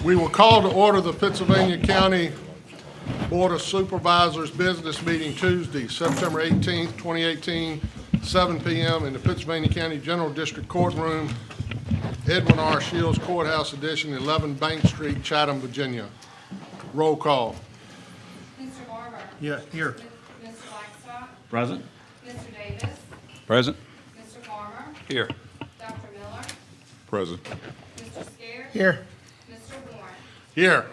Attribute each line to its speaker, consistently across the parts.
Speaker 1: We will call to order the Pittsylvania County Board of Supervisors business meeting Tuesday, September 18th, 2018, 7 p.m. in the Pittsylvania County General District Courtroom, Edwin R. Shields Courthouse Edition, 11 Bank Street, Chatham, Virginia. Roll call.
Speaker 2: Mr. Barber.
Speaker 3: Yeah, here.
Speaker 2: Mr. Blackstock.
Speaker 3: Present.
Speaker 2: Mr. Davis.
Speaker 3: Present.
Speaker 2: Mr. Farmer.
Speaker 3: Here.
Speaker 2: Dr. Miller.
Speaker 3: Present.
Speaker 2: Mr. Scared.
Speaker 3: Here.
Speaker 2: Mr. Warren.
Speaker 1: Here.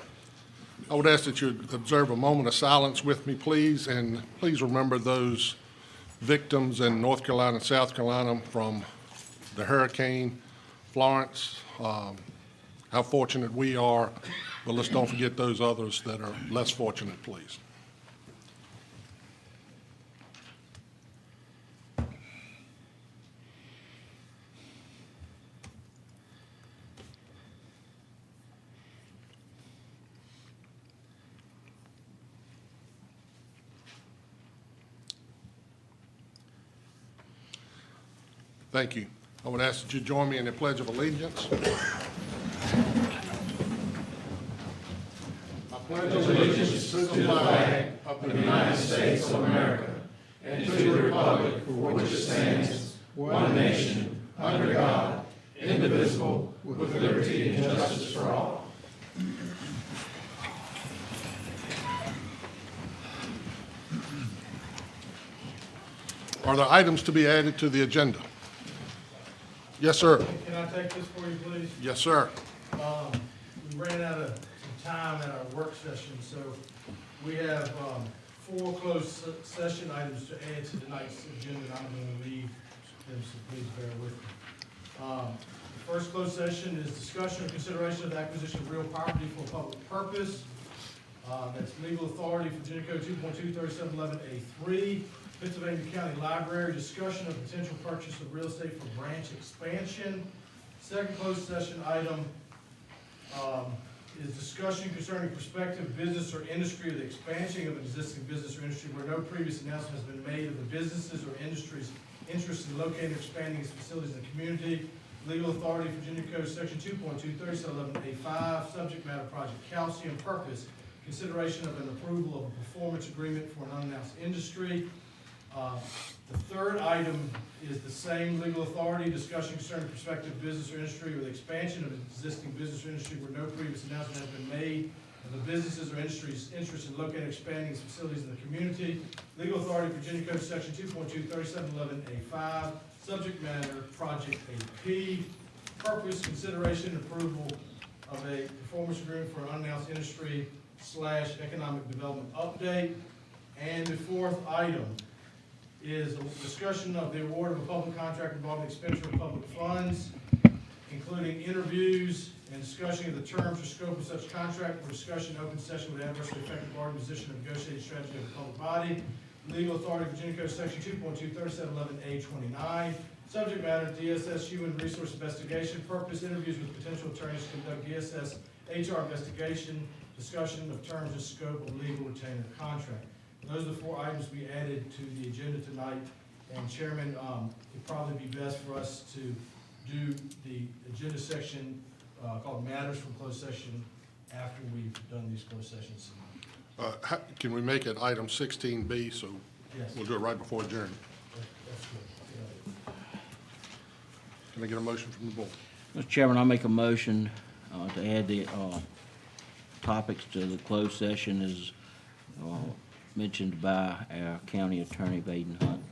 Speaker 1: I would ask that you observe a moment of silence with me, please, and please remember those victims in North Carolina and South Carolina from the Hurricane Florence. How fortunate we are, but let's don't forget those others that are less fortunate, please. Thank you. I would ask that you join me in the Pledge of Allegiance. I pledge allegiance to the flag of the United States of America and to the republic for which it stands, one nation, under God, indivisible, with liberty and justice for all. Are there items to be added to the agenda? Yes, sir.
Speaker 4: Can I take this for you, please?
Speaker 1: Yes, sir.
Speaker 4: We ran out of some time at our work session, so we have 4 closed session items to add to tonight's agenda, and I'm going to read them, so please bear with me. The first closed session is discussion or consideration of the acquisition of real property for a public purpose. That's legal authority, Virginia Code 2.23711A3. Pittsylvania County Library, discussion of potential purchase of real estate for branch expansion. Second closed session item is discussion concerning prospective business or industry or the expansion of an existing business or industry where no previous announcement has been made of the businesses or industries interested in locating or expanding its facilities in the community. Legal authority, Virginia Code Section 2.23711A5, subject matter project calcium, purpose, consideration of an approval of a performance agreement for an unannounced industry. The third item is the same legal authority, discussion concerning prospective business or industry or the expansion of existing business or industry where no previous announcement has been made of the businesses or industries interested in locating and expanding its facilities in the community. Legal authority, Virginia Code Section 2.23711A5, subject matter, project AP. Purpose, consideration, and approval of a performance agreement for an unannounced industry / economic development update. And the fourth item is a discussion of the award of a public contract involving expenditure of public funds, including interviews and discussion of the terms or scope of such contract, or discussion in open session with adversely affected party, position of negotiating strategy of the public body. Legal authority, Virginia Code Section 2.23711A29. Subject matter, DSS Human Resource Investigation. Purpose, interviews with potential attorneys to conduct DSS HR investigation. Discussion of terms and scope of legal retainer contract. Those are the 4 items we added to the agenda tonight. And Chairman, it'd probably be best for us to do the agenda section called Matters from Closed Session after we've done these closed sessions.
Speaker 1: Can we make it item 16B, so
Speaker 4: Yes.
Speaker 1: we'll do it right before adjournment?
Speaker 4: That's good.
Speaker 1: Can I get a motion from the board?
Speaker 5: Mr. Chairman, I'll make a motion to add the topics to the closed session as mentioned by our county attorney, Baden Hunt.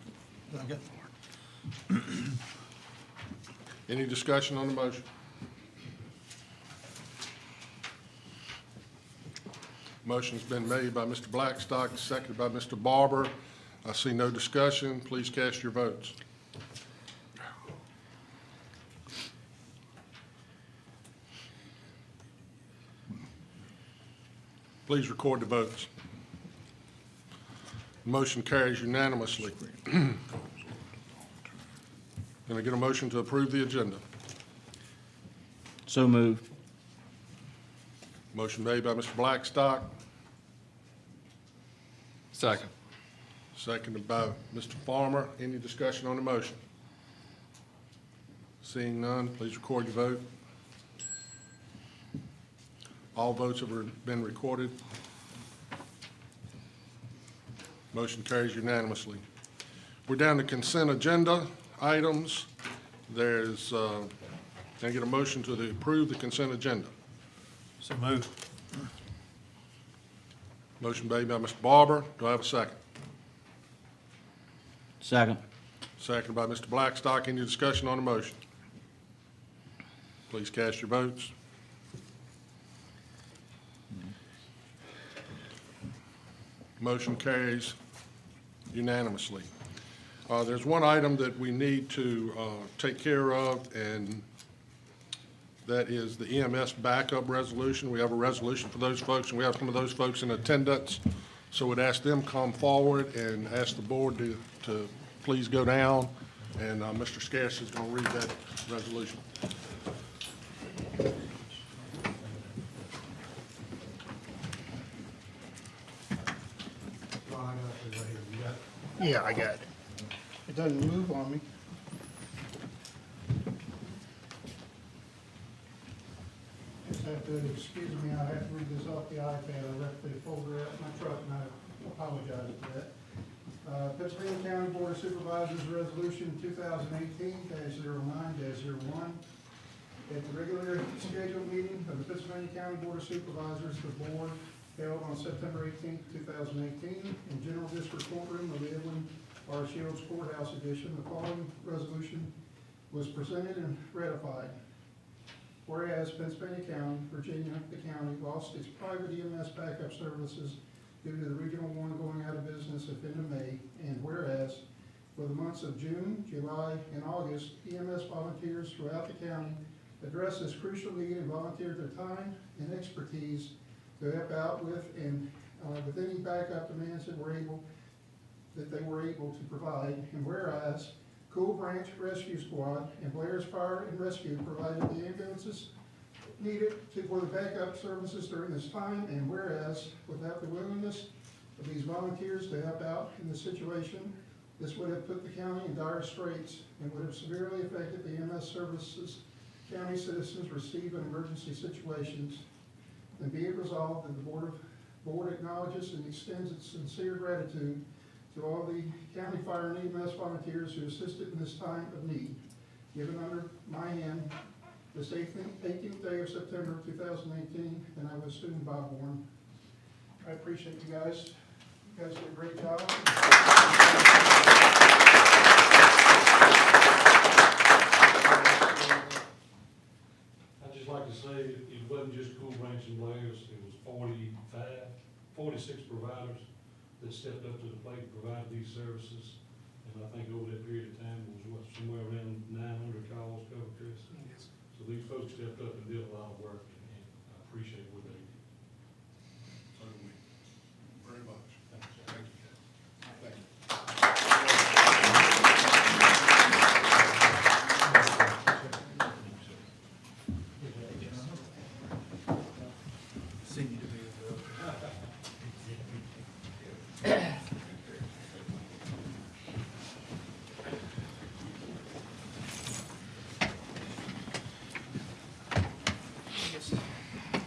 Speaker 1: Any discussion on the motion? Motion's been made by Mr. Blackstock, seconded by Mr. Barber. I see no discussion. Please cast your votes. Please record the votes. Motion carries unanimously. Can I get a motion to approve the agenda?
Speaker 5: So moved.
Speaker 1: Motion made by Mr. Blackstock,
Speaker 3: Second.
Speaker 1: seconded by Mr. Farmer. Any discussion on the motion? Seeing none, please record your vote. All votes have been recorded. Motion carries unanimously. We're down to consent agenda items. There's, can I get a motion to approve the consent agenda?
Speaker 3: So moved.
Speaker 1: Motion made by Mr. Barber. Do I have a second?
Speaker 5: Second.
Speaker 1: Second by Mr. Blackstock. Any discussion on the motion? Please cast your votes. Motion carries unanimously. There's one item that we need to take care of, and that is the EMS backup resolution. We have a resolution for those folks, and we have some of those folks in attendance. So we'd ask them come forward and ask the board to please go down. And Mr. Scarce is going to read that resolution.
Speaker 6: Yeah, I got it. It doesn't move on me. Just have to excuse me, I have to read this off the iPad. I left the folder out in my truck, and I apologize for that. Pittsylvania County Board of Supervisors Resolution 2018-09-01. At the regular scheduled meeting of the Pittsylvania County Board of Supervisors, the board held on September 18, 2018, in General District Courtroom of the Edwin R. Shields Courthouse Edition. The following resolution was presented and ratified. Whereas Pittsylvania County, Virginia, the county lost its private EMS backup services due to the Regional 1 going out of business at the end of May, and whereas for the months of June, July, and August, EMS volunteers throughout the county addressed this crucial need and volunteered their time and expertise to help out with any backup demands that they were able to provide. And whereas Cool Branch Rescue Squad and Blair's Fire and Rescue provided the ambulances needed for the backup services during this time. And whereas without the willingness of these volunteers to help out in the situation, this would have put the county in dire straits and would have severely affected the EMS services county citizens receive in emergency situations. And be it resolved that the board acknowledges and extends its sincere gratitude to all the county fire and EMS volunteers who assisted in this time of need. Given under my hand this 18th day of September 2018, and I was student Bob Warren. I appreciate you guys. You guys did a great job.
Speaker 7: I'd just like to say it wasn't just Cool Branch and Blair's, it was 46 providers that stepped up to the plate and provided these services. And I think over that period of time was somewhere around 900 calls covered, Chris.
Speaker 6: Yes.
Speaker 7: So these folks stepped up and did a lot of work, and I appreciate what they did.
Speaker 1: Certainly. Very much. Thank you. Thank you.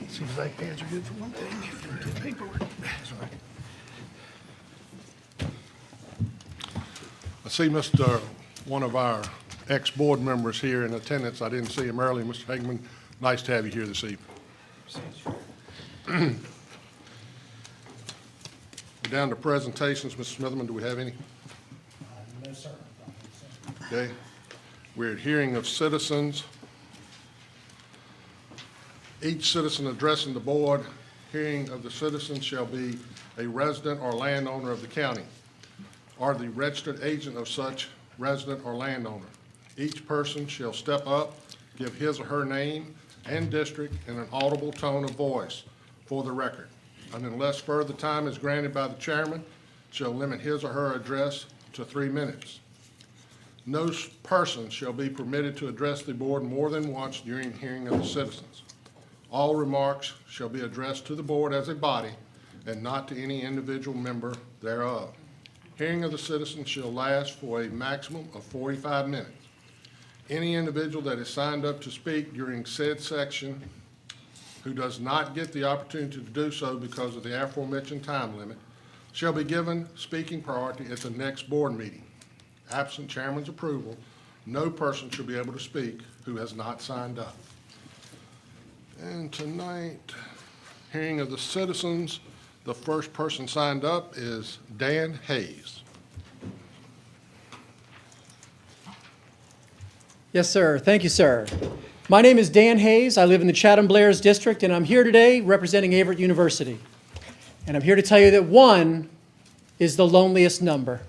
Speaker 6: Seems like pads are good for one thing, if you do paperwork. That's right.
Speaker 1: I see one of our ex-board members here in attendance. I didn't see him earlier. Mr. Hageman, nice to have you here this evening. We're down to presentations. Mr. Smitherman, do we have any?
Speaker 6: No, sir.
Speaker 1: Okay. We're at hearing of citizens. Each citizen addressing the board, hearing of the citizens shall be a resident or landowner of the county, or the registered agent of such resident or landowner. Each person shall step up, give his or her name and district in an audible tone of voice for the record, and unless further time is granted by the chairman, shall limit his or her address to 3 minutes. No person shall be permitted to address the board more than once during hearing of the citizens. All remarks shall be addressed to the board as a body and not to any individual member thereof. Hearing of the citizens shall last for a maximum of 45 minutes. Any individual that is signed up to speak during said section who does not get the opportunity to do so because of the aforementioned time limit shall be given speaking priority at the next board meeting. Absent chairman's approval, no person shall be able to speak who has not signed up. And tonight, hearing of the citizens, the first person signed up is Dan Hayes.
Speaker 8: Yes, sir. Thank you, sir. My name is Dan Hayes. I live in the Chatham Blairs District, and I'm here today representing Averett University. And I'm here to tell you that 1 is the loneliest number.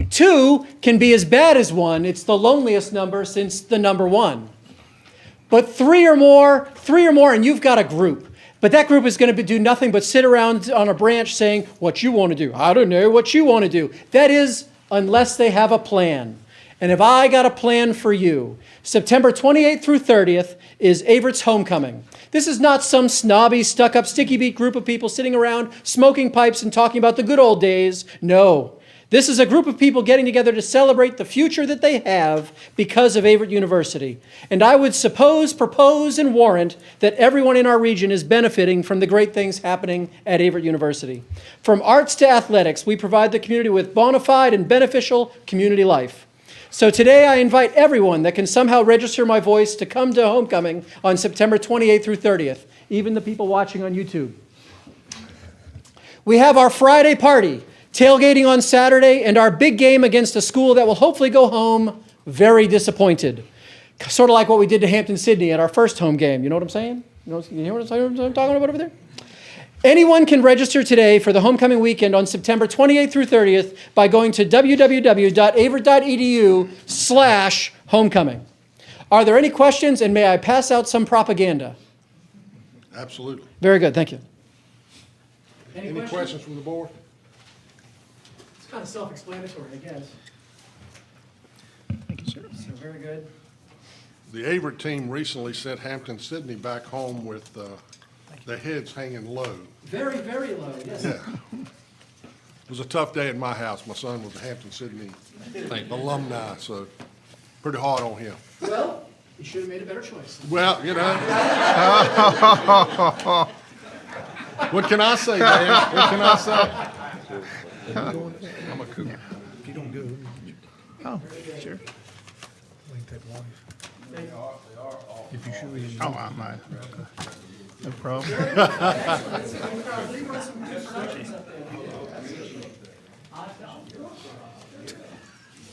Speaker 8: 2 can be as bad as 1. It's the loneliest number since the number 1. But 3 or more, and you've got a group. But that group is going to do nothing but sit around on a branch saying, what you want to do. I don't know what you want to do. That is, unless they have a plan. And if I got a plan for you, September 28th through 30th is Averett's homecoming. This is not some snobby, stuck-up, sticky-beak group of people sitting around smoking pipes and talking about the good old days. No. This is a group of people getting together to celebrate the future that they have because of Averett University. And I would suppose, propose, and warrant that everyone in our region is benefiting from the great things happening at Averett University. From arts to athletics, we provide the community with bona fide and beneficial community life. So today I invite everyone that can somehow register my voice to come to homecoming on September 28th through 30th, even the people watching on YouTube. We have our Friday party, tailgating on Saturday, and our big game against a school that will hopefully go home very disappointed. Sort of like what we did to Hampton-Sydney at our first home game. You know what I'm saying? You hear what I'm talking about over there? Anyone can register today for the homecoming weekend on September 28th through 30th by going to www.averett.edu/homecoming. Are there any questions, and may I pass out some propaganda?
Speaker 1: Absolutely.
Speaker 8: Very good, thank you.
Speaker 1: Any questions from the board?
Speaker 8: It's kind of self-explanatory, I guess. Thank you, sir. So very good.
Speaker 1: The Averett team recently sent Hampton-Sydney back home with their heads hanging low.
Speaker 8: Very, very low, yes.
Speaker 1: Yeah. It was a tough day at my house. My son was a Hampton-Sydney alumni, so pretty hard on him.
Speaker 8: Well, you should have made a better choice.
Speaker 1: Well, you know. What can I say, Dan? What can I say?
Speaker 3: I'm a cougar.
Speaker 9: Oh, sure. Oh, I might. No problem.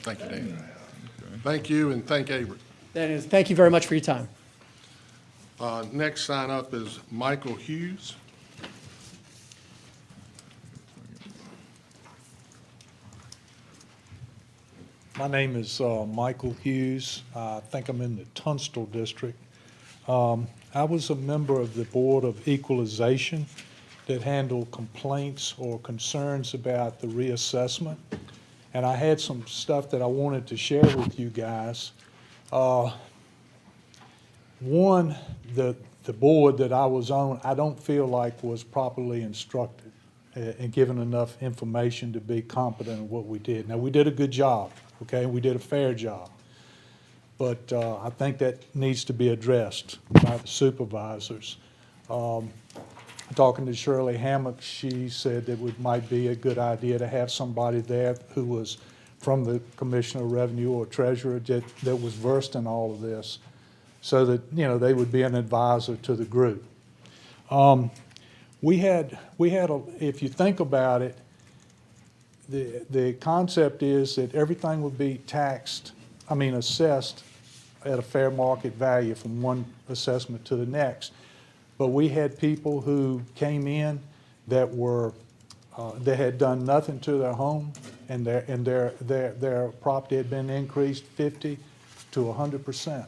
Speaker 1: Thank you, Dan. Thank you, and thank Averett.
Speaker 8: That is, thank you very much for your time.
Speaker 1: Next sign up is Michael Hughes.
Speaker 10: My name is Michael Hughes. I think I'm in the Tunstall District. I was a member of the Board of Equalization that handled complaints or concerns about the reassessment. And I had some stuff that I wanted to share with you guys. One, the board that I was on, I don't feel like was properly instructed and given enough information to be competent in what we did. Now, we did a good job, okay? We did a fair job. But I think that needs to be addressed by the supervisors. Talking to Shirley Hammock, she said that it might be a good idea to have somebody there who was from the Commissioner of Revenue or Treasurer that was versed in all of this, so that, you know, they would be an advisor to the group. We had if you think about it, the concept is that everything would be assessed at a fair market value from one assessment to the next. But we had people who came in that were that had done nothing to their home, and their property had been increased 50 to 100%.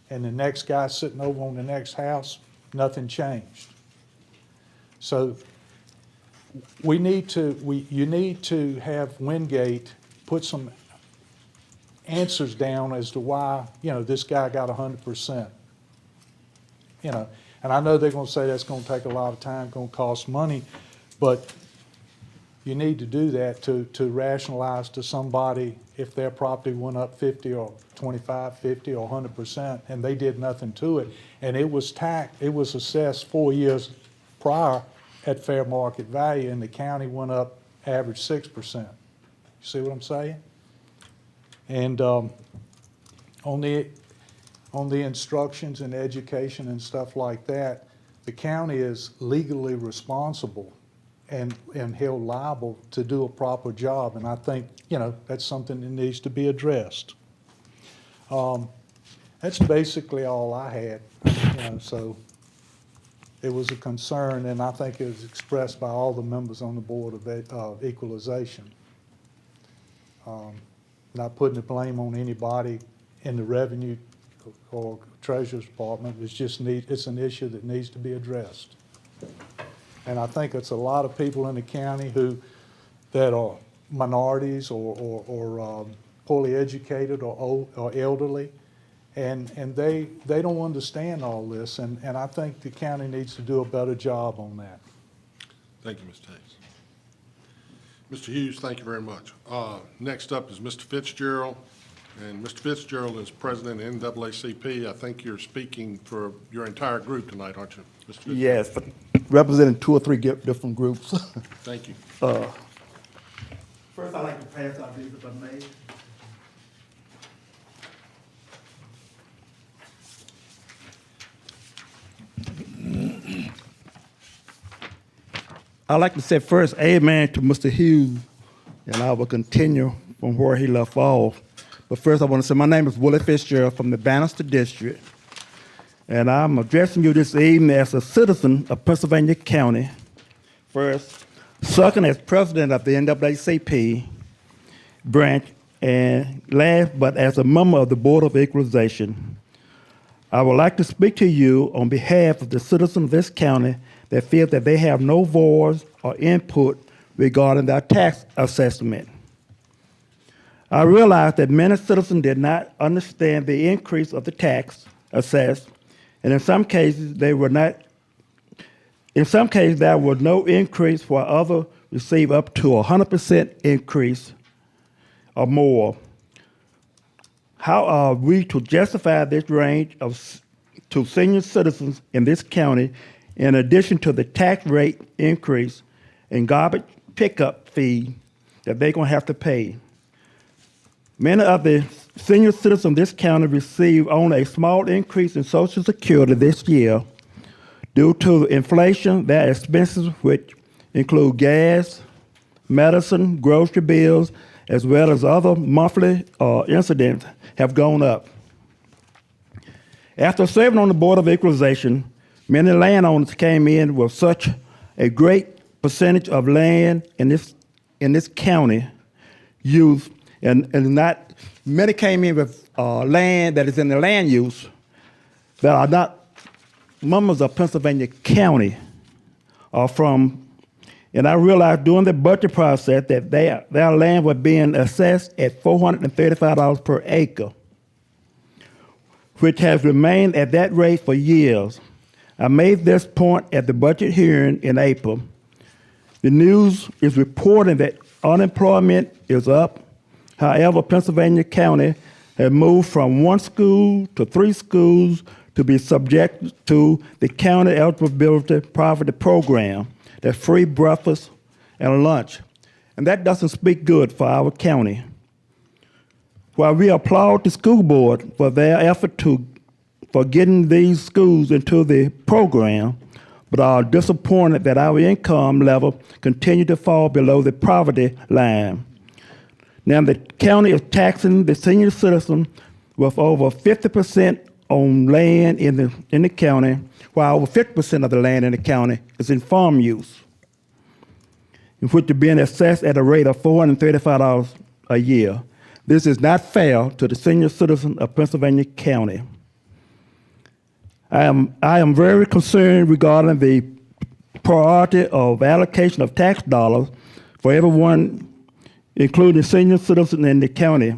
Speaker 10: And the next guy sitting over on the next house, nothing changed. So you need to have Wingate put some answers down as to why, you know, this guy got 100%. You know, and I know they're going to say that's going to take a lot of time, going to cost money, but you need to do that to rationalize to somebody if their property went up 50 or 25, 50 or 100%, and they did nothing to it. And it was assessed 4 years prior at fair market value, and the county went up average 6%. You see what I'm saying? And on the instructions and education and stuff like that, the county is legally responsible and held liable to do a proper job. And I think, that's something that needs to be addressed. That's basically all I had, so it was a concern, and I think it was expressed by all the members on the Board of Equalization. Not putting the blame on anybody in the Revenue or Treasurer's Department. It's an issue that needs to be addressed. And I think it's a lot of people in the county that are minorities or poorly educated or elderly, and they don't understand all this, and I think the county needs to do a better job on that.
Speaker 1: Thank you, Mr. Hayes. Mr. Hughes, thank you very much. Next up is Mr. Fitzgerald, and Mr. Fitzgerald is president of NAACP. I think you're speaking for your entire group tonight, aren't you, Mr. Fitzgerald?
Speaker 11: Yes, representing 2 or 3 different groups.
Speaker 1: Thank you.
Speaker 11: First, I'd like to pass out these if I may. I'd like to say first, amen to Mr. Hughes, and I will continue from where he left off. But first, I want to say my name is Willie Fitzgerald from the Bannister District, and I'm addressing you this evening as a citizen of Pittsylvania County. First, second, as president of the NAACP branch, and last, but as a member of the Board of Equalization. I would like to speak to you on behalf of the citizens of this county that feel that they have no voice or input regarding their tax assessment. I realize that many citizens did not understand the increase of the tax assessed, and in some cases there was no increase, while others receive up to 100% increase or more. How are we to justify this range to senior citizens in this county, in addition to the tax rate increase and garbage pickup fee that they're going to have to pay? Many of the senior citizens of this county receive only a small increase in Social Security this year due to inflation. Their expenses, which include gas, medicine, grocery bills, as well as other monthly incidents, have gone up. After serving on the Board of Equalization, many landowners came in with such a great percentage of land in this county use, and not many came in with land that is in the land use that are not members of Pennsylvania County or from. And I realized during the budget process that their land was being assessed at $435 per acre, which has remained at that rate for years. I made this point at the budget hearing in April. The news is reporting that unemployment is up. However, Pennsylvania County has moved from 1 school to 3 schools to be subject to the county eligibility poverty program. That's free breakfast and lunch. And that doesn't speak good for our county. While we applaud the school board for their effort for getting these schools into the program, but are disappointed that our income level continue to fall below the poverty line. Now the county is taxing the senior citizen with over 50% on land in the county, while over 50% of the land in the county is in farm use, in which is being assessed at a rate of $435 a year. This is not fair to the senior citizen of Pennsylvania County. I am very concerned regarding the priority of allocation of tax dollars for everyone, including senior citizens in the county.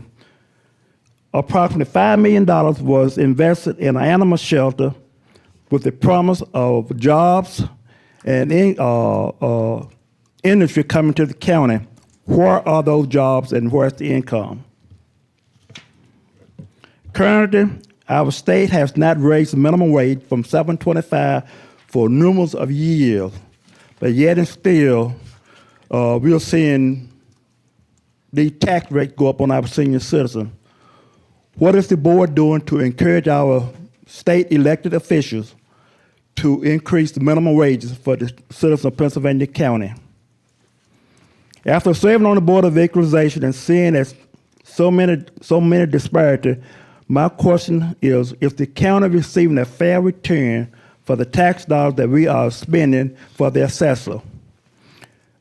Speaker 11: Approximately $5 million was invested in an animal shelter with the promise of jobs and industry coming to the county. Where are those jobs and where's the income? Currently, our state has not raised the minimum wage from $7.25 for numerous of years, but yet and still, we are seeing the tax rate go up on our senior citizens. What is the board doing to encourage our state elected officials to increase the minimum wages for the citizens of Pittsylvania County? After serving on the Board of Equalization and seeing as so many disparities, my question is the county receiving a fair return for the tax dollars that we are spending for the assessor?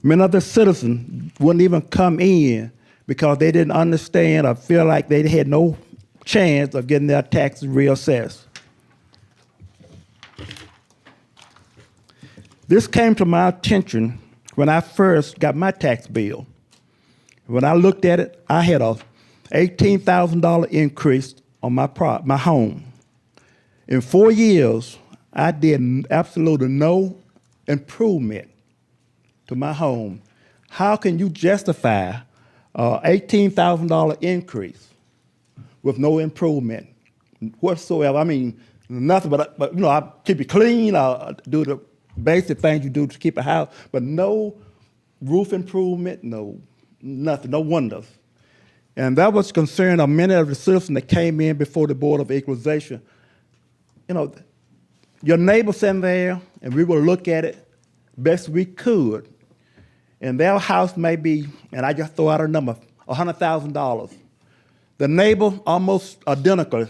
Speaker 11: Many of the citizens wouldn't even come in because they didn't understand or feel like they had no chance of getting their taxes reassessed. This came to my attention when I first got my tax bill. When I looked at it, I had a $18,000 increase on my home. In 4 years, I did absolutely no improvement to my home. How can you justify an $18,000 increase with no improvement whatsoever? I mean, nothing but I keep it clean, I do the basic things you do to keep a house, but no roof improvement, no nothing, no windows. And that was concern of many of the citizens that came in before the Board of Equalization. Your neighbor sitting there, and we will look at it best we could. And their house may be, and I just throw out a number, $100,000. The neighbor, almost identical,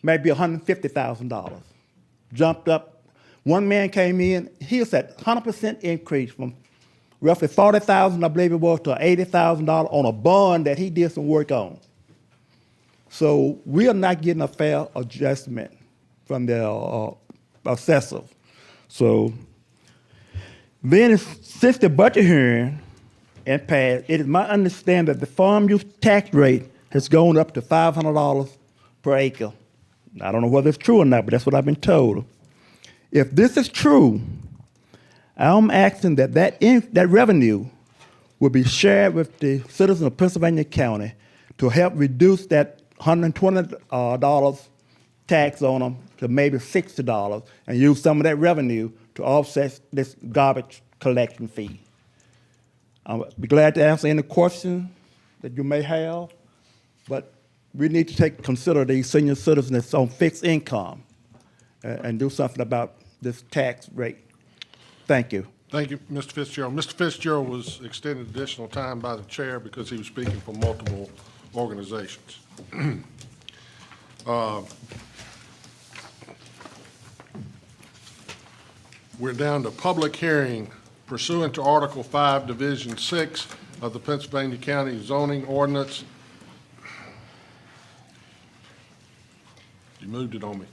Speaker 11: may be $150,000. Jumped up. One man came in, he said 100% increase from roughly $40,000, I believe it was, to $80,000 on a bond that he did some work on. So we are not getting a fair adjustment from the assessor. So then, since the budget hearing and passed, it is my understanding that the farm use tax rate has gone up to $500 per acre. I don't know whether it's true or not, but that's what I've been told. If this is true, I'm asking that revenue will be shared with the citizens of Pittsylvania County to help reduce that $120 tax on them to maybe $60 and use some of that revenue to offset this garbage collection fee. I'll be glad to answer any questions that you may have, but we need to consider these senior citizens that's on fixed income and do something about this tax rate. Thank you.
Speaker 1: Thank you, Mr. Fitzgerald. Mr. Fitzgerald was extended additional time by the chair because he was speaking for multiple organizations. We're down to public hearing pursuant to Article 5, Division 6 of the Pennsylvania County Zoning Ordinance. You moved it on me.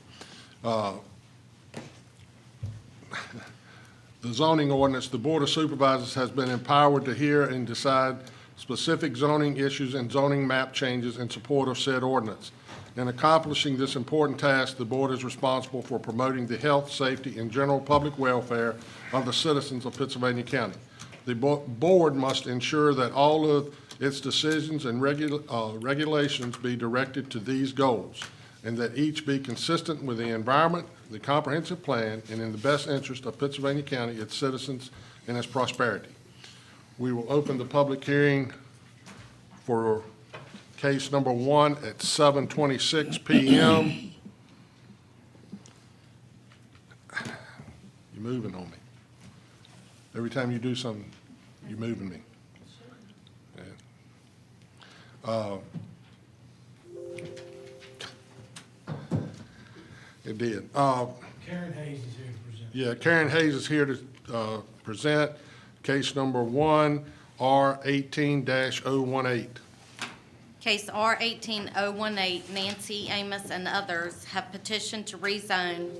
Speaker 1: The zoning ordinance, the Board of Supervisors has been empowered to hear and decide specific zoning issues and zoning map changes in support of said ordinance. In accomplishing this important task, the board is responsible for promoting the health, safety, and general public welfare of the citizens of Pittsylvania County. The board must ensure that all of its decisions and regulations be directed to these goals, and that each be consistent with the environment, the comprehensive plan, and in the best interest of Pittsylvania County, its citizens, and its prosperity. We will open the public hearing for case number 1 at 7:26 p.m. You're moving on me. Every time you do something, you're moving me. Yeah. It did.
Speaker 4: Karen Hayes is here to present.
Speaker 1: Yeah, Karen Hayes is here to present case number 1, R18-018.
Speaker 12: Case R18-018, Nancy Amos and others have petitioned to rezone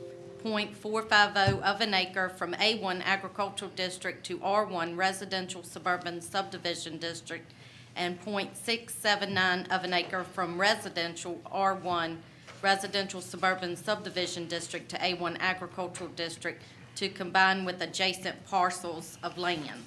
Speaker 12: .450 of an acre from A1 Agricultural District to R1 Residential Suburban Subdivision District and .679 of an acre from residential R1 Residential Suburban Subdivision District to A1 Agricultural District to combine with adjacent parcels of land.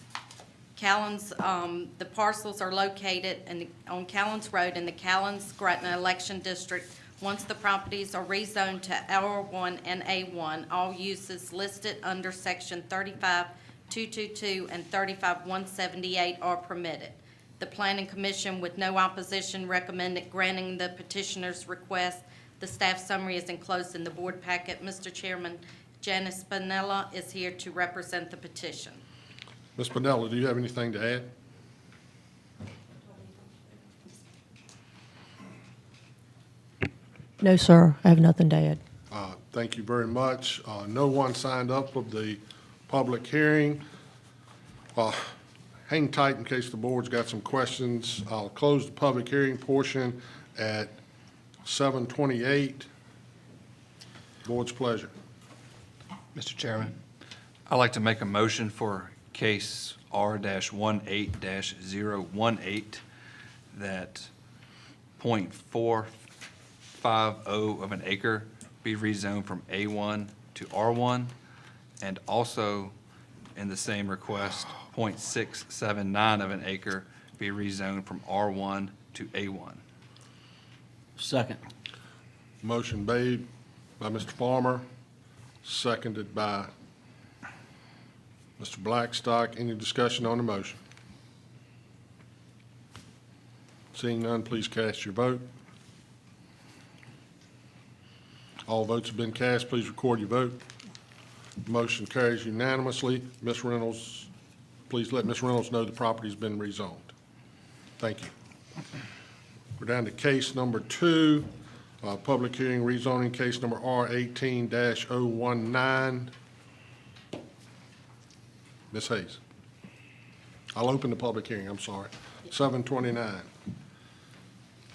Speaker 12: The parcels are located on Kaylyn's Road in the Kaylyn's-Gretna Election District Once the properties are rezoned to R1 and A1, all uses listed under Section 35222 and 35178 are permitted. The Planning Commission, with no opposition, recommended granting the petitioner's request. The staff summary is enclosed in the board packet. Mr. Chairman, Janice Spinella is here to represent the petition.
Speaker 1: Ms. Pinella, do you have anything to add?
Speaker 13: No, sir, I have nothing to add.
Speaker 1: Thank you very much. No one signed up for the public hearing. Hang tight in case the board's got some questions. I'll close the public hearing portion at 7:28. Board's pleasure.
Speaker 3: Mr. Chairman, I'd like to make a motion for case R-18-018 that .450 of an acre be rezoned from A1 to R1, and also in the same request, .679 of an acre be rezoned from R1 to A1.
Speaker 5: Second.
Speaker 1: Motion made by Mr. Farmer, seconded by Mr. Blackstock. Any discussion on the motion? Seeing none, please cast your vote. All votes have been cast. Please record your vote. Motion carries unanimously. Ms. Reynolds, please let Ms. Reynolds know the property's been rezoned. Thank you. We're down to case number 2, public hearing rezoning case number R-18-019. Ms. Hayes. I'll open the public hearing, I'm sorry. 7:29.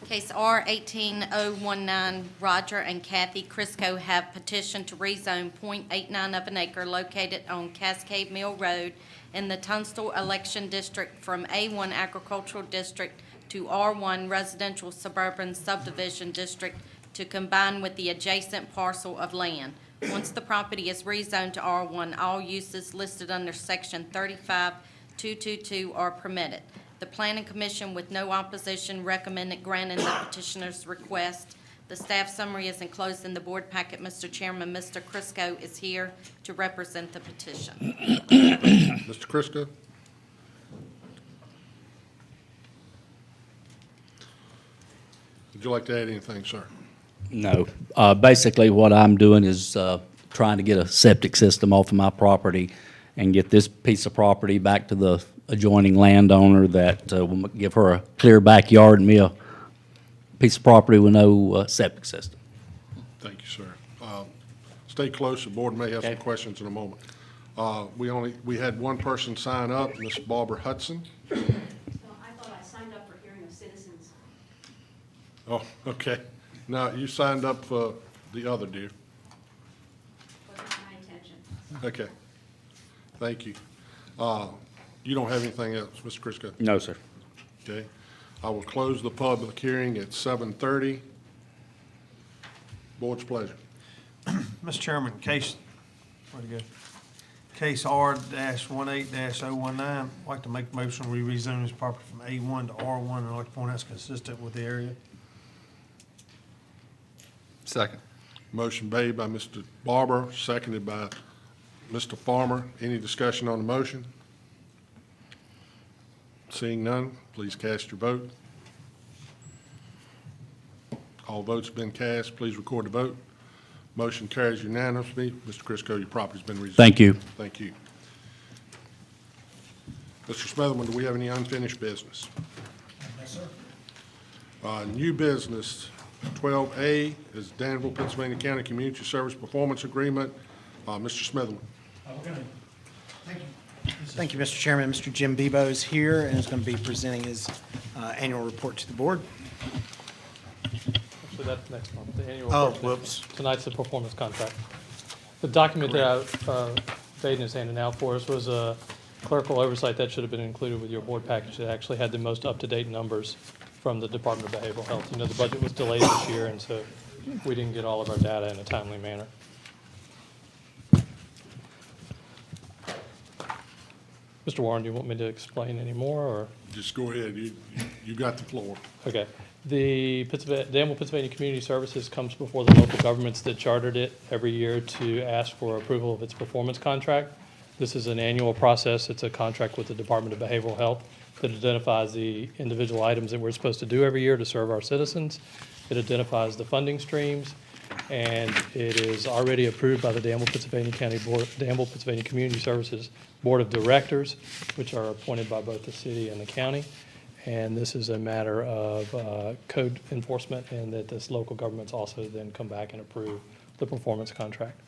Speaker 12: Case R-18-019, Roger and Kathy Crisco have petitioned to rezone .89 of an acre located on Cascade Mill Road in the Tunstall Election District from A1 Agricultural District to R1 Residential Suburban Subdivision District to combine with the adjacent parcel of land. Once the property is rezoned to R1, all uses listed under Section 35222 are permitted. The Planning Commission, with no opposition, recommended granting the petitioner's request. The staff summary is enclosed in the board packet. Mr. Chairman, Mr. Crisco is here to represent the petition.
Speaker 1: Mr. Crisco? Would you like to add anything, sir?
Speaker 14: No. Basically, what I'm doing is trying to get a septic system off of my property and get this piece of property back to the adjoining landowner that will give her a clear backyard and me a piece of property with no septic system.
Speaker 1: Thank you, sir. Stay close. The board may have some
Speaker 14: Okay.
Speaker 1: questions in a moment. We had one person sign up, Ms. Barbara Hudson.
Speaker 15: I thought I signed up for hearing of citizens.
Speaker 1: Oh, okay. Now, you signed up for the other, dear.
Speaker 15: Wasn't my intention.
Speaker 1: Okay. Thank you. You don't have anything else, Mr. Crisco?
Speaker 14: No, sir.
Speaker 1: Okay. I will close the public hearing at 7:30. Board's pleasure.
Speaker 9: Mr. Chairman, where'd it go? Case R-18-019, I'd like to make a motion we rezone this property from A1 to R1, and I'd like to point out it's consistent with the area.
Speaker 3: Second.
Speaker 1: Motion made by Mr. Barber, seconded by Mr. Farmer. Any discussion on the motion? Seeing none, please cast your vote. All votes have been cast. Please record the vote. Motion carries unanimously. Mr. Crisco, your property's been rezoned.
Speaker 14: Thank you.
Speaker 1: Thank you. Mr. Smotherman, do we have any unfinished business?
Speaker 4: Yes, sir.
Speaker 1: New business, 12A is Danville, Pittsylvania County Community Service Performance Agreement. Mr. Smotherman.
Speaker 16: Thank you, Mr. Chairman. Mr. Jim Bebo is here and is going to be presenting his annual report to the board.
Speaker 17: Actually, that's next month, the annual
Speaker 16: Oh,
Speaker 17: report.
Speaker 16: whoops.
Speaker 17: Tonight's the performance contract. The document that Baden is handing out for us was a clerical oversight that should have been included with your board package. That actually had the most up-to-date numbers from the Department of Behavioral Health. You know, the budget was delayed this year, and so we didn't get all of our data in a timely manner. Mr. Warren, do you want me to explain any more, or?
Speaker 1: Just go ahead. You got the floor.
Speaker 17: Okay. The Danville, Pennsylvania Community Services comes before the local governments that chartered it every year to ask for approval of its performance contract. This is an annual process. It's a contract with the Department of Behavioral Health that identifies the individual items that we're supposed to do every year to serve our citizens. It identifies the funding streams, and it is already approved by the Danville, Pennsylvania Danville, Pennsylvania Community Services Board of Directors, which are appointed by both the city and the county. And this is a matter of code enforcement, and that this local governments also then come back and approve the performance contract.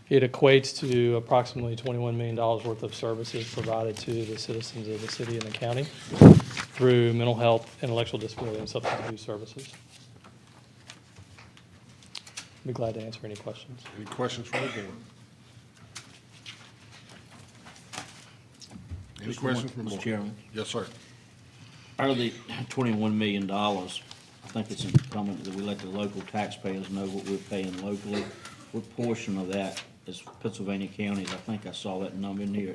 Speaker 17: It equates to approximately $21 million worth of services provided to the citizens of the city and the county through mental health, intellectual disability, and substance abuse services. Be glad to answer any questions.
Speaker 1: Any questions from the board? Any
Speaker 5: Mr.
Speaker 1: questions from the board?
Speaker 5: Mr. Chairman.
Speaker 1: Yes, sir.
Speaker 5: Out of the $21 million, I think it's incumbent that we let the local taxpayers know what we're paying locally. What portion of that is Pennsylvania counties? I think I saw that number in here.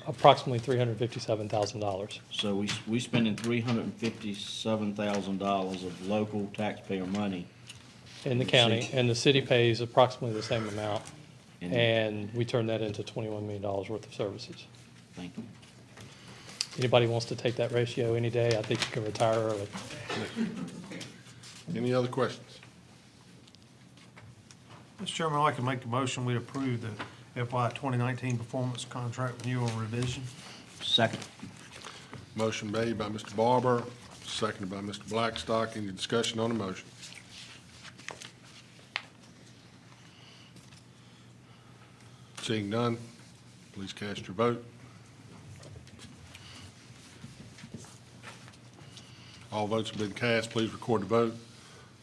Speaker 17: Approximately $357,000.
Speaker 5: So we spending $357,000 of local taxpayer money.
Speaker 17: In the county, and the city pays approximately the same amount,
Speaker 5: And-
Speaker 17: and we turn that into $21 million worth of services.
Speaker 5: Thank you.
Speaker 17: Anybody wants to take that ratio any day, I think you can retire early.
Speaker 1: Any other questions?
Speaker 9: Mr. Chairman, I'd like to make a motion, we approve the FY 2019 performance contract renewal and revision.
Speaker 5: Second.
Speaker 1: Motion made by Mr. Barber, seconded by Mr. Blackstock. Any discussion on the motion? Seeing none, please cast your vote. All votes have been cast. Please record the vote.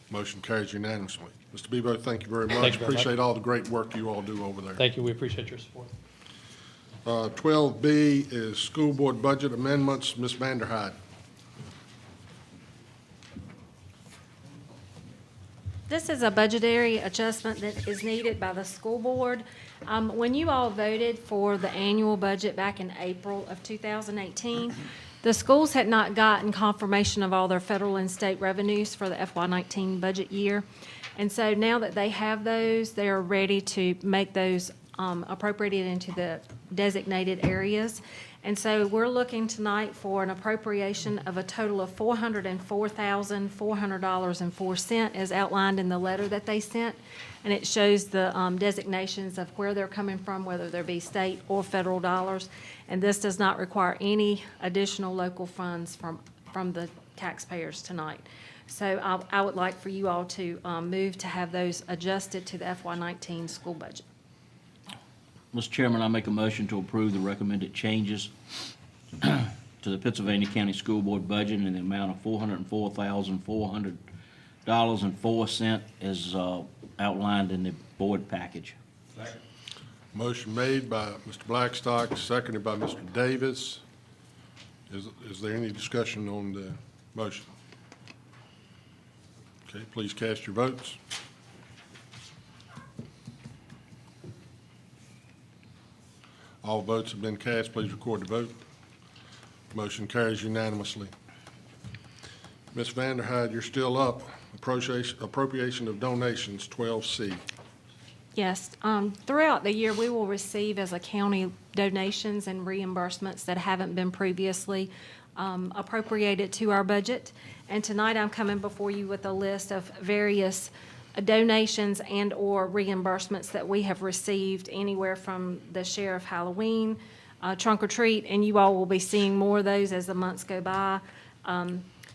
Speaker 1: Motion carries unanimously. Mr. Bebo, thank you very much.
Speaker 17: Thank you very much.
Speaker 1: Appreciate all the great work you all do over there.
Speaker 17: Thank you, we appreciate your support.
Speaker 1: 12B is school board budget amendments. Ms. Vanderhyde.
Speaker 18: This is a budgetary adjustment that is needed by the school board. When you all voted for the annual budget back in April of 2018, the schools had not gotten confirmation of all their federal and state revenues for the FY19 budget year. And so now that they have those, they are ready to make those appropriated into the designated areas. And so we're looking tonight for an appropriation of a total of $404,400.04 as outlined in the letter that they sent. And it shows the designations of where they're coming from, whether there be state or federal dollars. And this does not require any additional local funds from the taxpayers tonight. So I would like for you all to move to have those adjusted to the FY19 school budget.
Speaker 5: Mr. Chairman, I make a motion to approve the recommended changes to the Pittsylvania County School Board budget in the amount of $404,400.04 as outlined in the board package.
Speaker 1: Motion made by Mr. Blackstock, seconded by Mr. Davis. Is there any discussion on the motion? Okay, please cast your votes. All votes have been cast. Please record the vote. Motion carries unanimously. Ms. Vanderhyde, you're still up. Appropriation of donations, 12C.
Speaker 18: Yes, throughout the year, we will receive as a county donations and reimbursements that haven't been previously appropriated to our budget. And tonight, I'm coming before you with a list of various donations and/or reimbursements that we have received, anywhere from the Sheriff Halloween, Trunk or Treat, and you all will be seeing more of those as the months go by,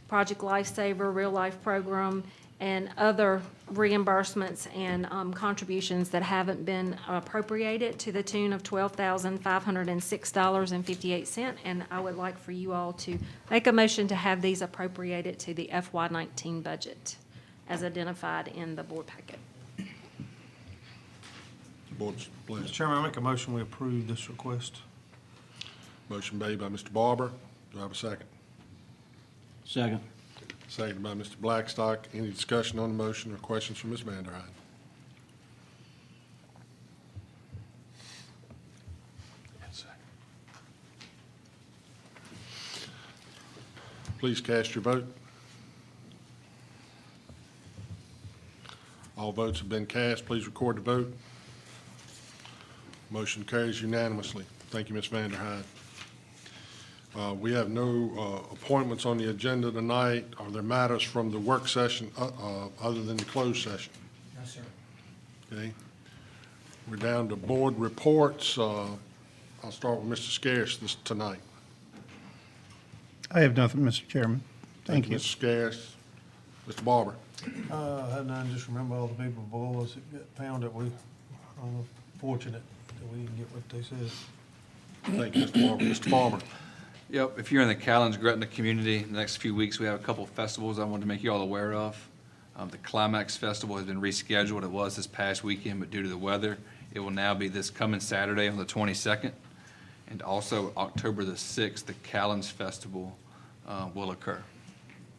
Speaker 18: Project Lifesaver, Real Life Program, and other reimbursements and contributions that haven't been appropriated to the tune of $12,506.58. And I would like for you all to make a motion to have these appropriated to the FY19 budget as identified in the board packet.
Speaker 1: Board's pleasure.
Speaker 9: Mr. Chairman, I make a motion, we approve this request.
Speaker 1: Motion made by Mr. Barber. Do I have a second?
Speaker 5: Second.
Speaker 1: Seconded by Mr. Blackstock. Any discussion on the motion or questions from Ms. Vanderhyde? Please cast your vote. All votes have been cast. Please record the vote. Motion carries unanimously. Thank you, Ms. Vanderhyde. We have no appointments on the agenda tonight. Are there matters from the work session other than the closed session?
Speaker 16: No, sir.
Speaker 1: Okay. We're down to board reports. I'll start with Mr. Scarce tonight.
Speaker 6: I have nothing, Mr. Chairman. Thank you.
Speaker 1: Mr. Scarce. Mr. Barber.
Speaker 9: I have none, just remember all the people below us that got found that we, fortunate that we didn't get what they said.
Speaker 1: Thank you, Mr. Barber. Mr. Palmer.
Speaker 3: Yep, if you're in the Kaylyn's Gretna community, the next few weeks, we have a couple of festivals I wanted to make you all aware of. The Climax Festival has been rescheduled. It was this past weekend, but due to the weather, it will now be this coming Saturday on the 22nd. And also October the 6th, the Kaylyn's Festival will occur.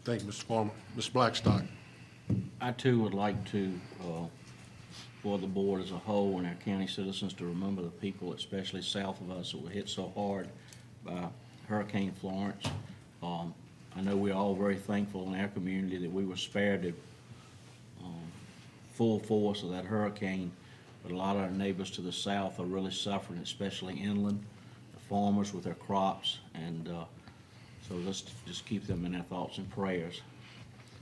Speaker 1: Thank you, Mr. Palmer. Mr. Blackstock.
Speaker 5: I too would like to, for the board as a whole and our county citizens, to remember the people, especially south of us, that were hit so hard by Hurricane Florence. I know we're all very thankful in our community that we were spared the full force of that hurricane, but a lot of our neighbors to the south are really suffering, especially inland, the farmers with their crops, and so let's just keep them in our thoughts and prayers.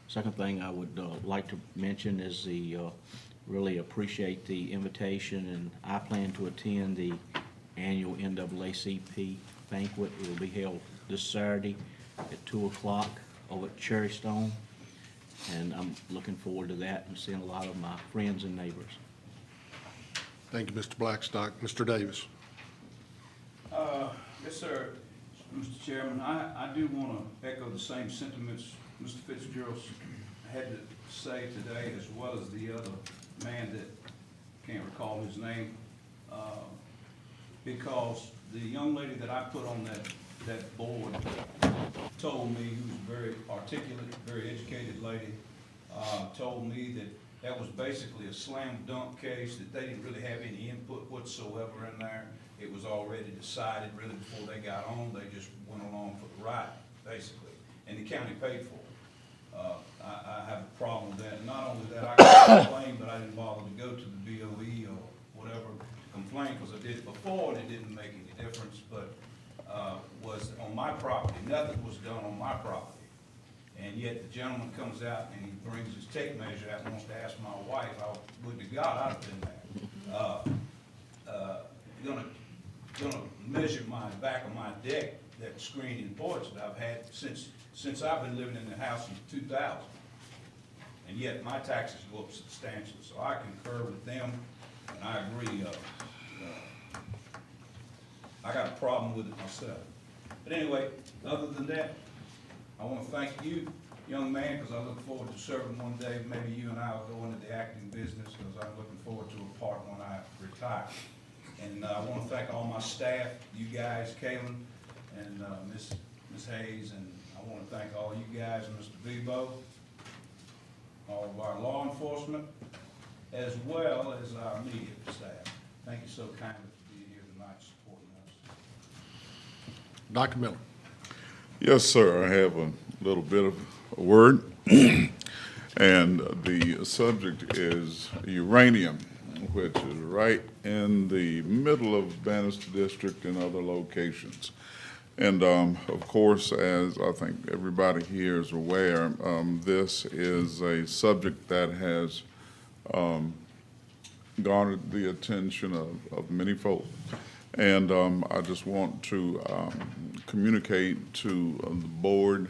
Speaker 5: Second thing I would like to mention is really appreciate the invitation, and I plan to attend the annual NAACP banquet. It will be held this Saturday at 2 o'clock over at Cherry Stone, and I'm looking forward to that and seeing a lot of my friends and neighbors.
Speaker 1: Thank you, Mr. Blackstock. Mr. Davis.
Speaker 19: Yes, sir, Mr. Chairman. I do want to echo the same sentiments Mr. Fitzgerald had to say today, as well as the other man that can't recall his name, because the young lady that I put on that board told me, who's a very articulate, very educated lady, told me that was basically a slam dunk case, that they didn't really have any input whatsoever in there. It was already decided really before they got on. They just went along for the ride, basically, and the county paid for it. I have a problem with that. Not only that, I could complain, but I didn't bother to go to the BOE or whatever to complain, because I did it before and it didn't make any difference, but was on my property. Nothing was done on my property. And yet the gentleman comes out and he brings his tape measure out and wants to ask my wife. I would to God I'd have been there. Gonna measure my back of my deck, that screening porch that I've had since I've been living in the house in 2000. And yet my taxes go up substantially. So I concur with them, and I agree. I got a problem with it myself. But anyway, other than that, I want to thank you, young man, because I look forward to serving one day. Maybe you and I will go into the acting business, because I'm looking forward to a part when I retire. And I want to thank all my staff, you guys, Kaylyn and Miss Hayes, and I want to thank all you guys and Mr. Bebo, all of our law enforcement, as well as our media staff. Thank you so kindly for being here tonight supporting us.
Speaker 1: Dr. Miller.
Speaker 20: Yes, sir. I have a little bit of a word. And the subject is uranium, which is right in the middle of Bannister District and other locations. And of course, as I think everybody here is aware, this is a subject that has garnered the attention of many folk. And I just want to communicate to the board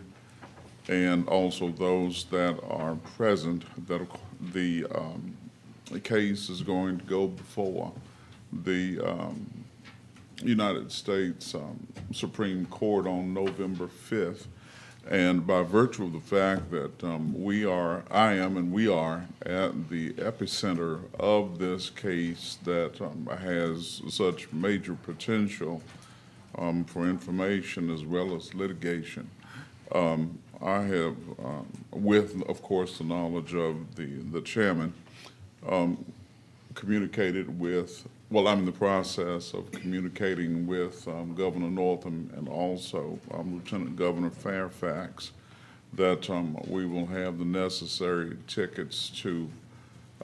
Speaker 20: and also those that are present that the case is going to go before the United States Supreme Court on November 5th. And by virtue of the fact that I am we are at the epicenter of this case that has such major potential for information as well as litigation, I have, with, of course, the knowledge of the chairman, communicated with, well, I'm in the process of communicating with Governor Northam and also Lieutenant Governor Fairfax that we will have the necessary tickets to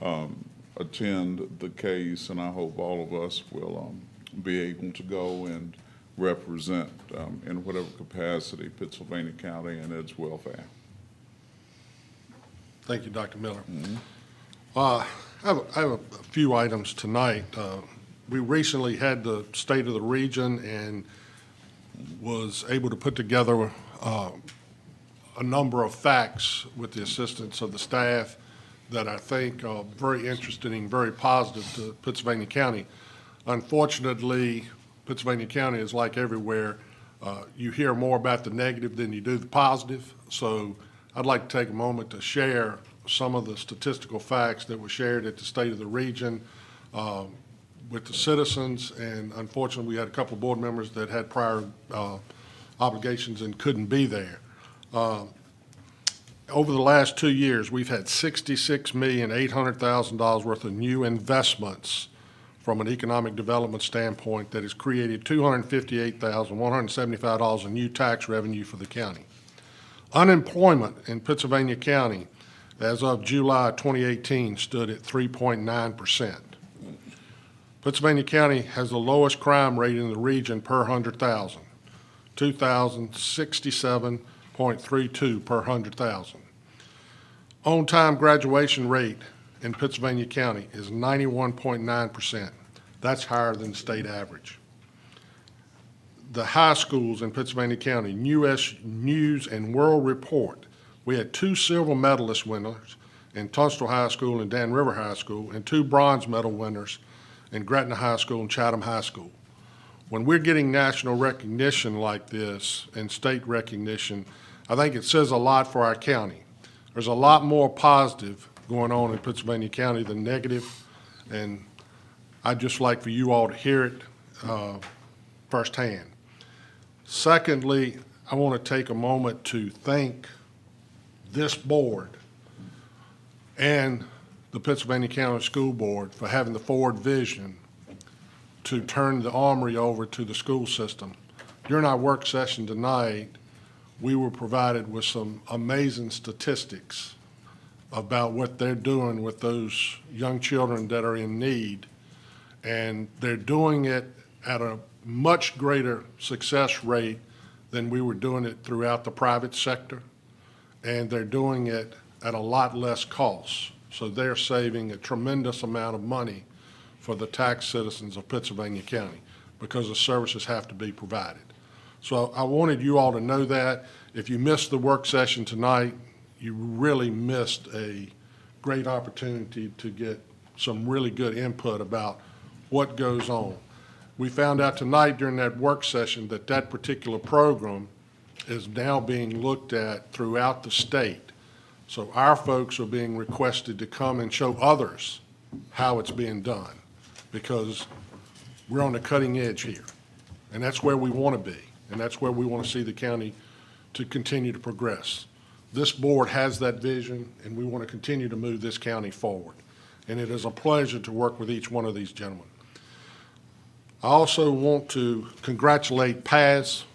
Speaker 20: attend the case, and I hope all of us will be able to go and represent in whatever capacity Pittsylvania County and its welfare.
Speaker 1: Thank you, Dr. Miller. I have a few items tonight. We recently had the State of the Region and was able to put together a number of facts with the assistance of the staff that I think are very interesting and very positive to Pittsylvania County. Unfortunately, Pittsylvania County is like everywhere. You hear more about the negative than you do the positive. So I'd like to take a moment to share some of the statistical facts that were shared at the State of the Region with the citizens. And unfortunately, we had a couple of board members that had prior obligations and couldn't be there. Over the last 2 years, we've had $66,800,000 worth of new investments from an economic development standpoint that has created $258,175 in new tax revenue for the county. Unemployment in Pittsylvania County as of July 2018 stood at 3.9%. Pennsylvania County has the lowest crime rate in the region per 100,000, 2,067.32 per 100,000. On-time graduation rate in Pittsylvania County is 91.9%. That's higher than the state average. The high schools in Pittsylvania County, U.S. News and World Report, we had 2 silver medalist winners in Tunstall High School and Dan River High School, and 2 bronze medal winners in Gretna High School and Chatham High School. When we're getting national recognition like this and state recognition, I think it says a lot for our county. There's a lot more positive going on in Pittsylvania County than negative, and I'd just like for you all to hear it firsthand. Secondly, I want to take a moment to thank this board and the Pittsylvania County School Board for having the forward vision to turn the armory over to the school system. During our work session tonight, we were provided with some amazing statistics about what they're doing with those young children that are in need. And they're doing it at a much greater success rate than we were doing it throughout the private sector. And they're doing it at a lot less cost. So they're saving a tremendous amount of money for the tax citizens of Pittsylvania County because the services have to be provided. So I wanted you all to know that. If you missed the work session tonight, you really missed a great opportunity to get some really good input about what goes on. We found out tonight during that work session that that particular program is now being looked at throughout the state. So our folks are being requested to come and show others how it's being done because we're on the cutting edge here. And that's where we want to be. And that's where we want to see the county to continue to progress. This board has that vision, and we want to continue to move this county forward. And it is a pleasure to work with each one of these gentlemen. I also want to congratulate PAS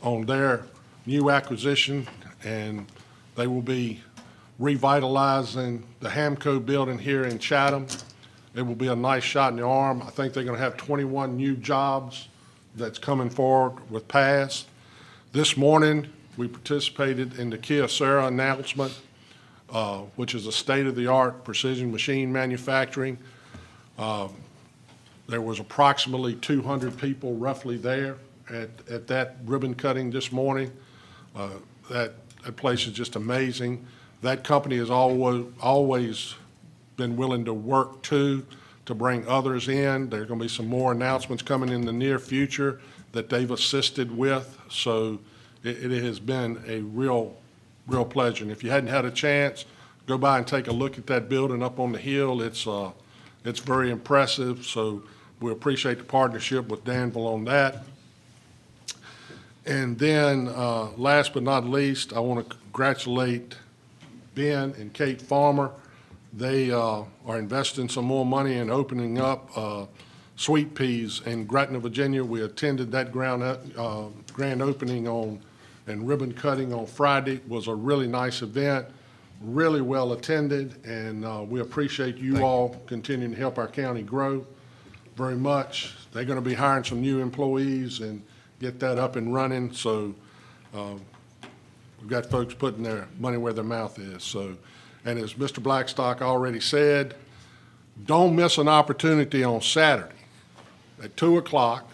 Speaker 1: on their new acquisition, and they will be revitalizing the Hamco building here in Chatham. It will be a nice shot in the arm. I think they're going to have 21 new jobs that's coming forward with PAS. This morning, we participated in the Kyocera announcement, which is a state-of-the-art precision machine manufacturing. There was approximately 200 people roughly there at that ribbon cutting this morning. That place is just amazing. That company has always been willing to work to bring others in. There are going to be some more announcements coming in the near future that they've assisted with. So it has been a real pleasure. And if you hadn't had a chance, go by and take a look at that building up on the hill. It's very impressive. So we appreciate the partnership with Danville on that. And then last but not least, I want to congratulate Ben and Kate Farmer. They are investing some more money in opening up Sweet Peas in Gretna, Virginia. We attended that grand opening and ribbon cutting on Friday. It was a really nice event. really well attended, and we appreciate you all continuing to help our county grow very much. They're going to be hiring some new employees and get that up and running, so we've got folks putting their money where their mouth is. So, and as Mr. Blackstock already said, don't miss an opportunity on Saturday at 2 o'clock,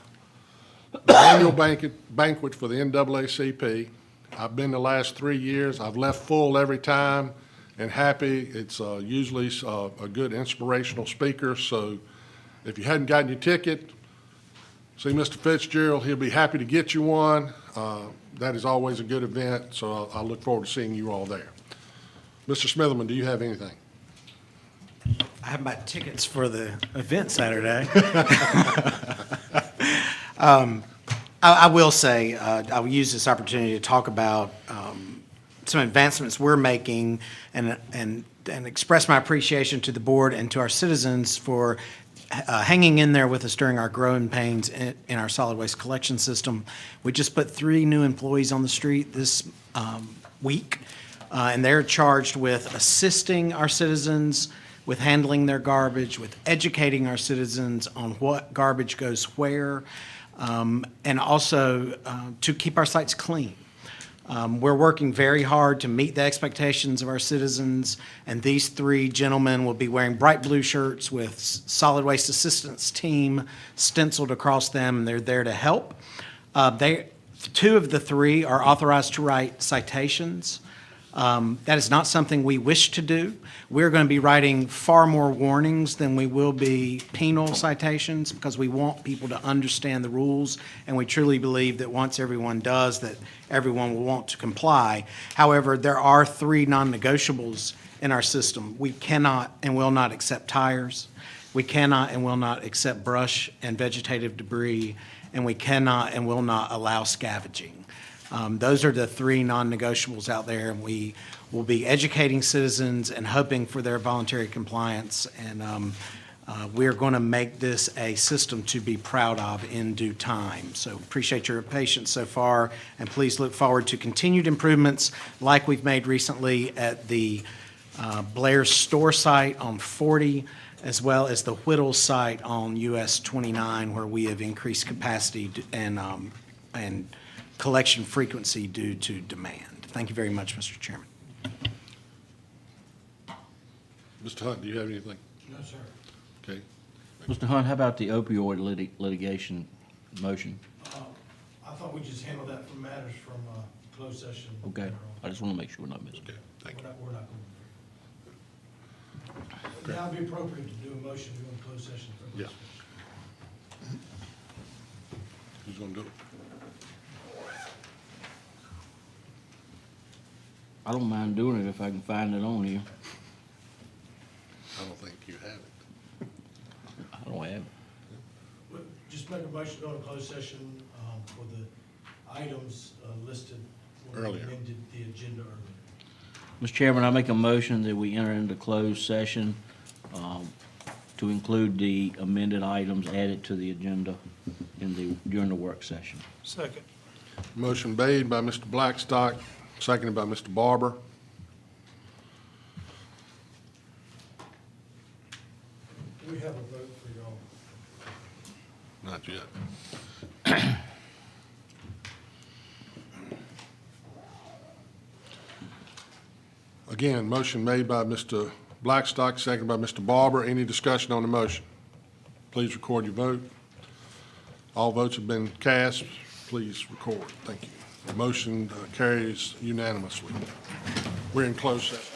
Speaker 1: the annual banquet for the NAACP. I've been the last 3 years. I've left full every time and happy. It's usually a good inspirational speaker. So if you hadn't gotten your ticket, see Mr. Fitzgerald. He'll be happy to get you one. That is always a good event, so I look forward to seeing you all there. Mr. Smitherman, do you have anything?
Speaker 16: I have my tickets for the event Saturday. I will say, I'll use this opportunity to talk about some advancements we're making and express my appreciation to the board and to our citizens for hanging in there with us during our growing pains in our solid waste collection system. We just put 3 new employees on the street this week, and they're charged with assisting our citizens with handling their garbage, with educating our citizens on what garbage goes where, and also to keep our sites clean. We're working very hard to meet the expectations of our citizens, and these 3 gentlemen will be wearing bright blue shirts with Solid Waste Assistance Team stenciled across them, and they're there to help. 2 of the 3 are authorized to write citations. That is not something we wish to do. We're going to be writing far more warnings than we will be penal citations because we want people to understand the rules, and we truly believe that once everyone does, that everyone will want to comply. However, there are 3 non-negotiables in our system. We cannot and will not accept tires. We cannot and will not accept brush and vegetative debris, and we cannot and will not allow scavenging. Those are the 3 non-negotiables out there, and we will be educating citizens and hoping for their voluntary compliance. And we're going to make this a system to be proud of in due time. So appreciate your patience so far, and please look forward to continued improvements like we've made recently at the Blair's store site on 40, as well as the Whittle site on US 29, where we have increased capacity and collection frequency due to demand. Thank you very much, Mr. Chairman.
Speaker 1: Mr. Hunt, do you have anything?
Speaker 4: No, sir.
Speaker 1: Okay.
Speaker 5: Mr. Hunt, how about the opioid litigation motion?
Speaker 4: I thought we just handled that from matters from closed session.
Speaker 5: Okay, I just want to make sure we're not missing.
Speaker 1: Okay, thank you.
Speaker 4: We're not going to. Now it'd be appropriate to do a motion to go into closed session for
Speaker 1: Yeah.
Speaker 4: this.
Speaker 1: Who's going to do it?
Speaker 5: I don't mind doing it if I can find it on here.
Speaker 1: I don't think you have it.
Speaker 5: I don't have it.
Speaker 4: Well, just make a motion to go into closed session for the items listed when we
Speaker 1: Earlier.
Speaker 4: amended the agenda earlier.
Speaker 5: Mr. Chairman, I make a motion that we enter into closed session to include the amended items added to the agenda during the work session.
Speaker 9: Second.
Speaker 1: Motion made by Mr. Blackstock, seconded by Mr. Barber.
Speaker 4: Do we have a vote for y'all?
Speaker 1: Not yet. Again, motion made by Mr. Blackstock, seconded by Mr. Barber. Any discussion on the motion? Please record your vote. All votes have been cast. Please record. Thank you. The motion carries unanimously. We're in closed session.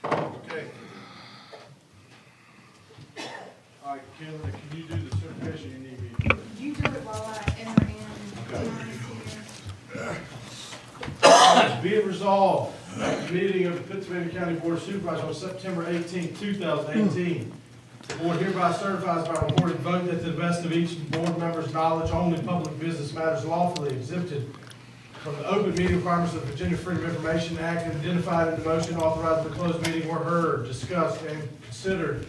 Speaker 4: Okay. All right, Kaylyn, can you do the certification you need me to do?
Speaker 2: You do it while I enter in.
Speaker 4: Be it resolved, at the meeting of the Pittsylvania County Board of Supervisors on September 18, 2018, the board hereby certifies by recorded vote that to the best of each board member's knowledge, only public business matters lawfully exempted from the open meeting requirements of the Virginia Freedom of Information Act and identified in the motion authorizing the closed meeting were heard, discussed, and considered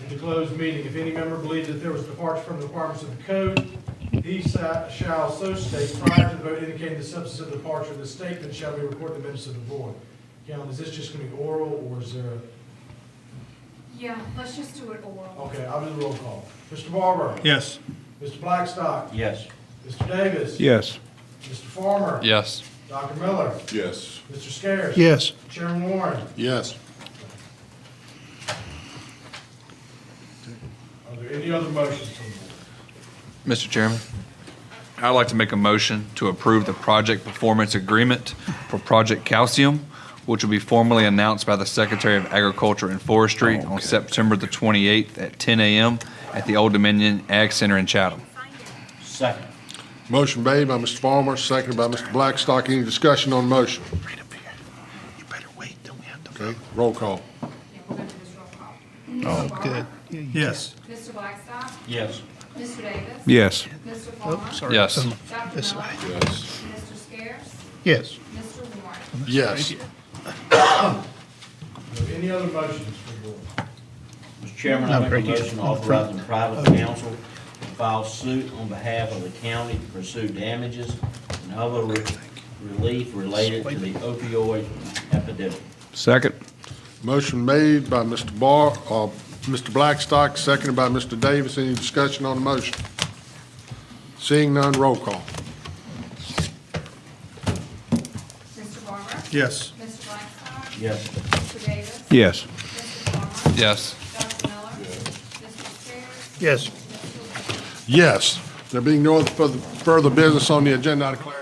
Speaker 4: In the closed meeting, if any member believes that there was departure from the requirements of the code, he shall so state prior to the vote indicating the substance of the departure. The statement shall be recorded in the minutes of the board. Kaylyn, is this just going to be oral, or is there a?
Speaker 2: Yeah, let's just do it oral.
Speaker 4: Okay, I'll do the roll call. Mr. Barber?
Speaker 9: Yes.
Speaker 4: Mr. Blackstock?
Speaker 5: Yes.
Speaker 4: Mr. Davis?
Speaker 10: Yes.
Speaker 4: Mr. Farmer?
Speaker 3: Yes.
Speaker 4: Dr. Miller?
Speaker 20: Yes.
Speaker 4: Mr. Scares?
Speaker 10: Yes.
Speaker 4: Chairman Warren?
Speaker 1: Yes.
Speaker 4: Are there any other motions from the board?
Speaker 3: Mr. Chairman, I'd like to make a motion to approve the project performance agreement for Project Calcium, which will be formally announced by the Secretary of Agriculture and Forestry on September the 28th at 10 a.m. at the Old Dominion Ag Center in Chatham.
Speaker 5: Second.
Speaker 1: Motion made by Mr. Farmer, seconded by Mr. Blackstock. Any discussion on the motion?
Speaker 11: You better wait, don't we have to?
Speaker 1: Okay, roll call.
Speaker 2: Yeah, we're gonna do this roll call.
Speaker 11: Oh,
Speaker 2: Mr.
Speaker 11: good.
Speaker 2: Farmer?
Speaker 9: Yes.
Speaker 2: Mr. Blackstock?
Speaker 5: Yes.
Speaker 2: Mr. Davis?
Speaker 10: Yes.
Speaker 2: Mr. Farmer?
Speaker 3: Yes.
Speaker 2: Dr. Miller?
Speaker 20: Yes.
Speaker 2: Mr. Scares?
Speaker 10: Yes.
Speaker 2: Mr. Warren?
Speaker 1: Yes.
Speaker 4: Are there any other motions from the board?
Speaker 5: Mr. Chairman, I make a motion authorizing private counsel to file suit on behalf of the county to pursue damages and other relief related to the opioid epidemic.
Speaker 10: Second.
Speaker 1: Motion made by Mr. Blackstock, seconded by Mr. Davis. Any discussion on the motion? Seeing none, roll call.
Speaker 2: Mr. Farmer?
Speaker 9: Yes.
Speaker 2: Mr. Blackstock?
Speaker 5: Yes.
Speaker 2: Mr. Davis?
Speaker 10: Yes.
Speaker 2: Mr. Farmer?
Speaker 3: Yes.
Speaker 2: Dr. Miller? Mr. Scares?
Speaker 10: Yes.
Speaker 2: Mr. Warren?
Speaker 1: Yes. There being no other further business on the agenda, I declare